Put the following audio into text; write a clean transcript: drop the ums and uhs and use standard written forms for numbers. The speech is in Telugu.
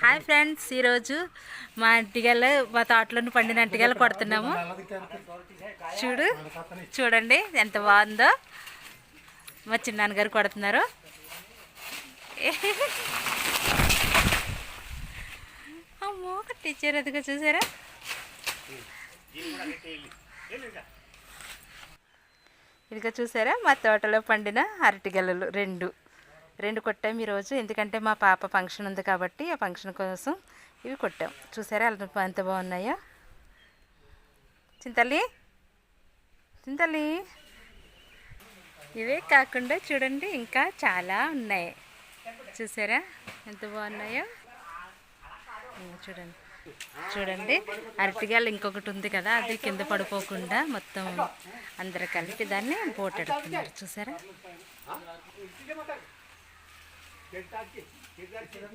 హాయ్ ఫ్రెండ్స్, ఈరోజు మా అరటిగెలు మా తోటలోని పండిన అరటిగెలు కొడుతున్నాము. చూడండి ఎంత బాగుందో. మా చిన్నాన్నగారు కొడుతున్నారు. అమ్మో కట్టించారు, అదిగా చూసారా. ఇదిగా చూసారా, మా తోటలో పండిన అరటిగెలలు రెండు కొట్టాము ఈరోజు. ఎందుకంటే మా పాప ఫంక్షన్ ఉంది కాబట్టి ఆ ఫంక్షన్ కోసం ఇవి కొట్టాం. చూసారా ఎంత బాగున్నాయో. చింతల్లి ఇవే కాకుండా చూడండి ఇంకా చాలా ఉన్నాయి. చూసారా ఎంత బాగున్నాయో. చూడండి అరటిగాయలు ఇంకొకటి ఉంది కదా, అది కింద పడిపోకుండా మొత్తం అందరు కలిపి దాన్ని పోటెడుతున్నారు. చూసారా.